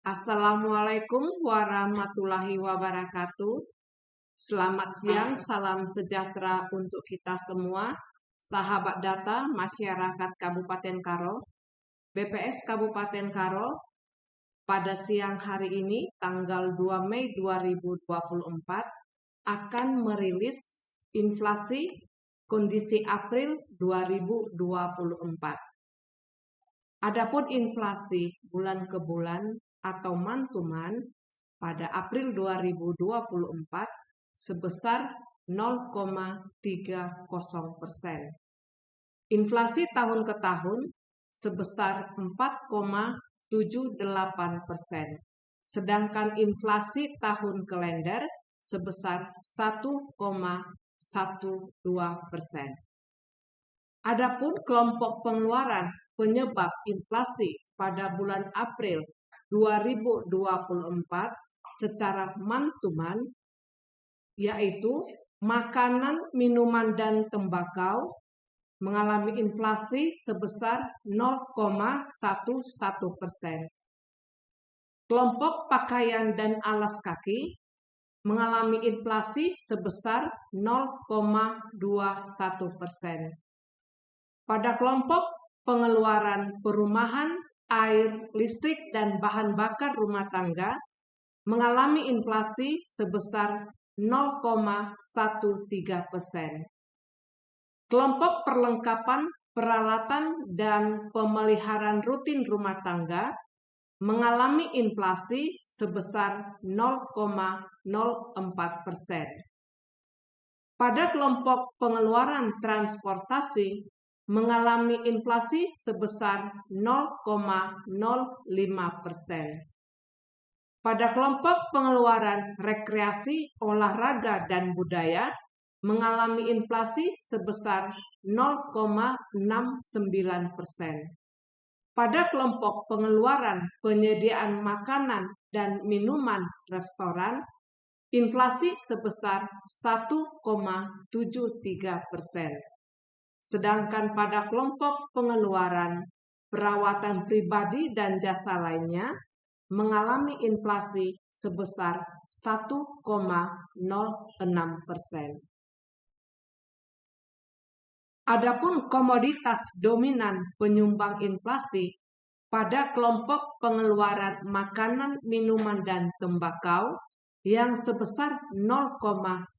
Assalamualaikum warahmatullahi wabarakatuh. Selamat siang, salam sejahtera untuk kita semua, sahabat data masyarakat Kabupaten Karo. BPS Kabupaten Karo pada siang hari ini, tanggal 2 Mei 2024, akan merilis inflasi kondisi April 2024. Adapun inflasi bulan ke bulan atau month-to-month pada April 2024 sebesar 0,30%. Inflasi tahun ke tahun sebesar 4,78%. Sedangkan inflasi tahun kalender sebesar 1,12%. Adapun kelompok pengeluaran penyebab inflasi pada bulan April 2024 secara month-to-month yaitu makanan, minuman, dan tembakau mengalami inflasi sebesar 0,11%. Kelompok pakaian dan alas kaki mengalami inflasi sebesar 0,21%. Pada kelompok pengeluaran perumahan, air, listrik, dan bahan bakar rumah tangga mengalami inflasi sebesar 0,13%. Kelompok perlengkapan, peralatan, dan pemeliharaan rutin rumah tangga mengalami inflasi sebesar 0,04%. Pada kelompok pengeluaran transportasi mengalami inflasi sebesar 0,05%. Pada kelompok pengeluaran rekreasi, olahraga, dan budaya mengalami inflasi sebesar 0,69%. Pada kelompok pengeluaran penyediaan makanan dan minuman restoran, inflasi sebesar 1,73%. Sedangkan pada kelompok pengeluaran perawatan pribadi dan jasa lainnya mengalami inflasi sebesar 1,06%. Adapun komoditas dominan penyumbang inflasi pada kelompok pengeluaran makanan, minuman, dan tembakau yang sebesar 0,11%,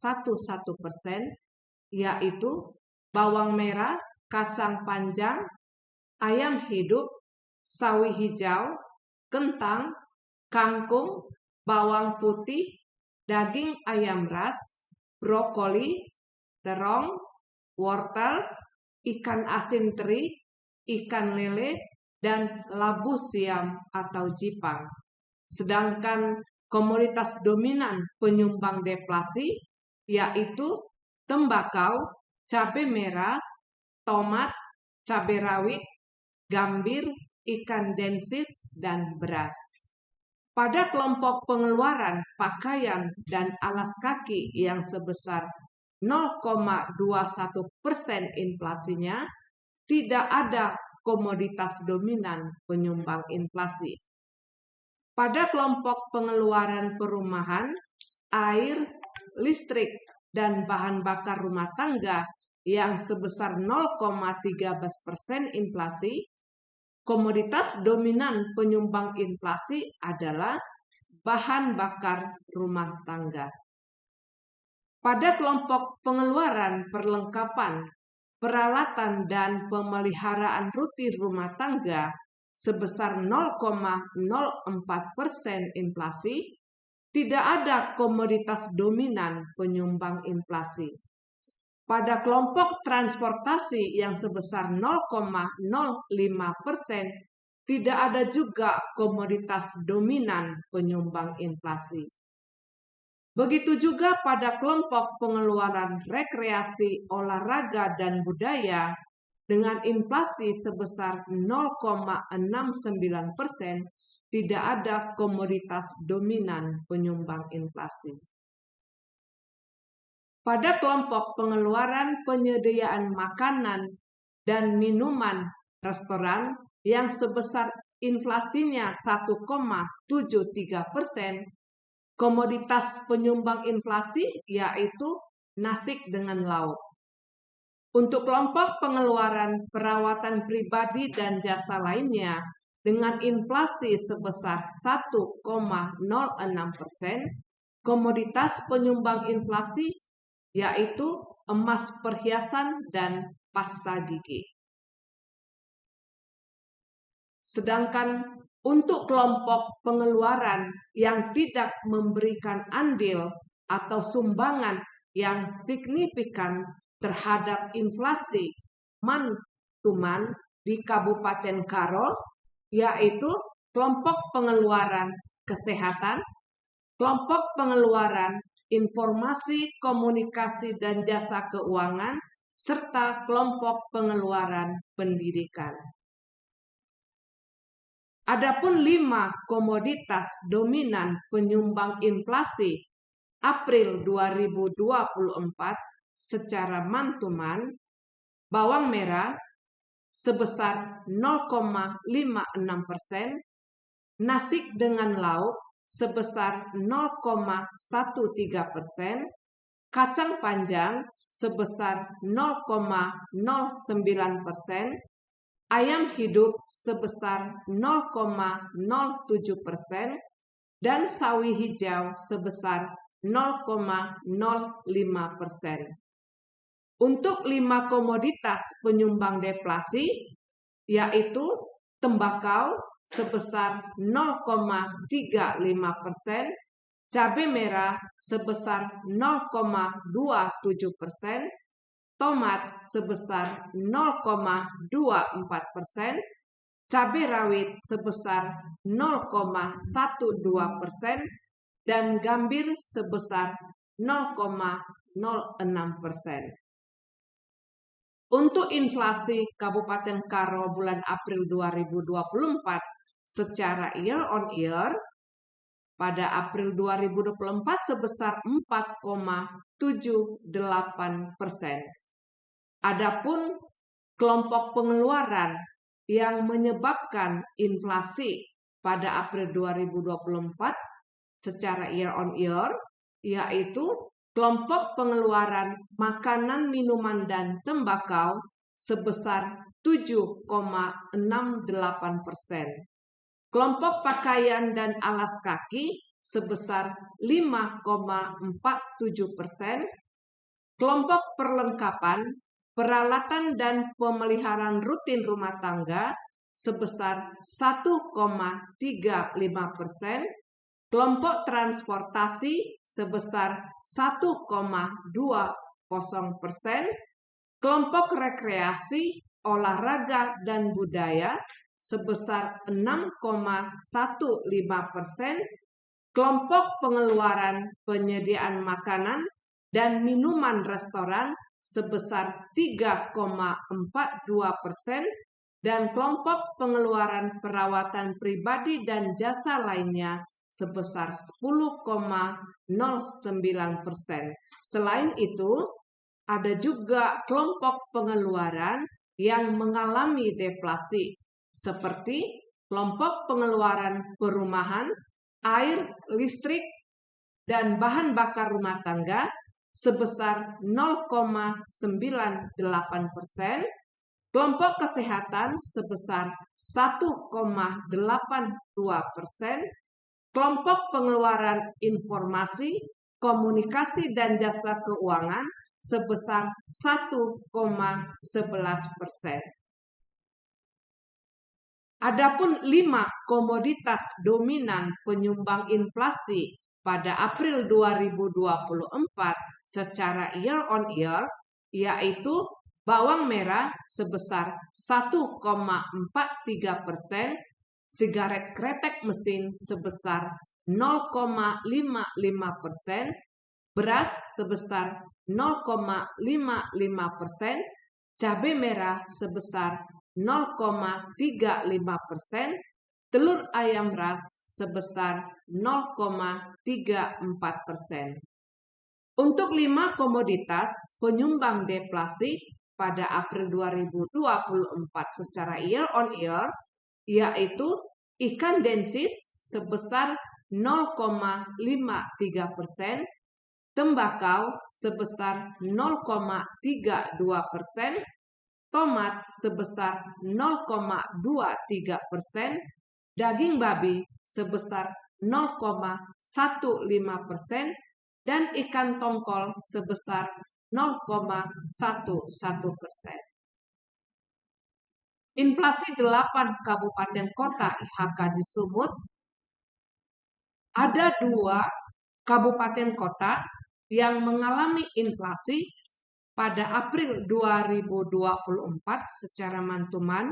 yaitu bawang merah, kacang panjang, ayam hidup, sawi hijau, kentang, kangkung, bawang putih, daging ayam ras, brokoli, terong, wortel, ikan asin teri, ikan lele, dan labu siam atau jipang. Sedangkan komoditas dominan penyumbang deflasi yaitu tembakau, cabai merah, tomat, cabai rawit, gambir, ikan densis, dan beras. Pada kelompok pengeluaran pakaian dan alas kaki yang sebesar 0,21% inflasinya, tidak ada komoditas dominan penyumbang inflasi. Pada kelompok pengeluaran perumahan, air, listrik, dan bahan bakar rumah tangga yang sebesar 0,13% inflasi, komoditas dominan penyumbang inflasi adalah bahan bakar rumah tangga. Pada kelompok pengeluaran perlengkapan, peralatan, dan pemeliharaan rutin rumah tangga sebesar 0,04% inflasi, tidak ada komoditas dominan penyumbang inflasi. Pada kelompok transportasi yang sebesar 0,05%, tidak ada juga komoditas dominan penyumbang inflasi. Begitu juga pada kelompok pengeluaran rekreasi, olahraga, dan budaya dengan inflasi sebesar 0,69%, tidak ada komoditas dominan penyumbang inflasi. Pada kelompok pengeluaran penyediaan makanan dan minuman restoran yang sebesar inflasinya 1,73%, komoditas penyumbang inflasi yaitu nasi dengan lauk. Untuk kelompok pengeluaran perawatan pribadi dan jasa lainnya dengan inflasi sebesar 1,06%, komoditas penyumbang inflasi yaitu emas perhiasan dan pasta gigi. Sedangkan untuk kelompok pengeluaran yang tidak memberikan andil atau sumbangan yang signifikan terhadap inflasi man-to-man di Kabupaten Karo, yaitu kelompok pengeluaran kesehatan, kelompok pengeluaran informasi, komunikasi, dan jasa keuangan, serta kelompok pengeluaran pendidikan. Adapun 5 komoditas dominan penyumbang inflasi April 2024 secara man-to-man, bawang merah sebesar 0,56%, nasi dengan lauk sebesar 0,13%, kacang panjang sebesar 0,09%, ayam hidup sebesar 0,07%, dan sawi hijau sebesar 0,05%. Untuk 5 komoditas penyumbang deflasi, yaitu tembakau sebesar 0,35%, cabai merah sebesar 0,27%, tomat sebesar 0,24%, cabai rawit sebesar 0,12%, dan gambir sebesar 0,06%. Untuk inflasi Kabupaten Karo bulan April 2024 secara year on year, pada April 2024 sebesar 4,78%. Adapun kelompok pengeluaran yang menyebabkan inflasi pada April 2024 secara year on year, yaitu kelompok pengeluaran makanan, minuman, dan tembakau sebesar 7,68%. Kelompok pakaian dan alas kaki sebesar 5,47%. Kelompok perlengkapan, peralatan, dan pemeliharaan rutin rumah tangga sebesar 1,35%. Kelompok transportasi sebesar 1,20%, kelompok rekreasi, olahraga, dan budaya sebesar 6,15%, kelompok pengeluaran penyediaan makanan dan minuman restoran sebesar 3,42%, dan kelompok pengeluaran perawatan pribadi dan jasa lainnya sebesar 10,09%. Selain itu, ada juga kelompok pengeluaran yang mengalami deflasi, seperti kelompok pengeluaran perumahan, air, listrik, dan bahan bakar rumah tangga sebesar 0,98%, kelompok kesehatan sebesar 1,82%, kelompok pengeluaran informasi, komunikasi, dan jasa keuangan sebesar 1,11%. Adapun 5 komoditas dominan penyumbang inflasi pada April 2024 secara year on year, yaitu bawang merah sebesar 1,43%, sigaret kretek mesin sebesar 0,55%, beras sebesar 0,55%, cabai merah sebesar 0,35%, telur ayam ras sebesar 0,34%. Untuk 5 komoditas penyumbang deflasi pada April 2024 secara year on year, yaitu ikan densis sebesar 0,53%, tembakau sebesar 0,32%, tomat sebesar 0,23%, daging babi sebesar 0,15%, dan ikan tongkol sebesar 0,11%. Inflasi 8 kabupaten kota IHK di Sumut. Ada 2 kabupaten kota yang mengalami inflasi pada April 2024 secara mantuman,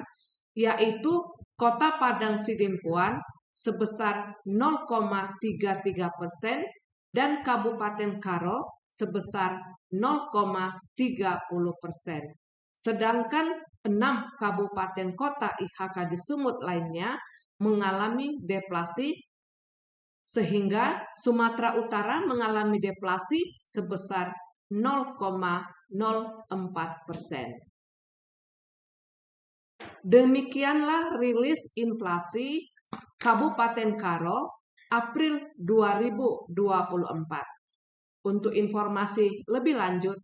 yaitu Kota Padang Sidimpuan sebesar 0,33% dan Kabupaten Karo sebesar 0,30%. Sedangkan 6 kabupaten kota IHK di Sumut lainnya mengalami deflasi, sehingga Sumatera Utara mengalami deflasi sebesar 0,04%. Demikianlah rilis inflasi Kabupaten Karo April 2024. Untuk informasi lebih lanjut,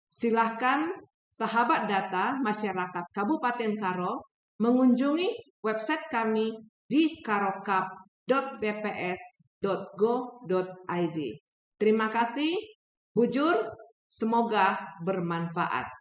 silakan sahabat data masyarakat Kabupaten Karo mengunjungi website kami di karokap.bps.go.id. Terima kasih, bujur, semoga bermanfaat.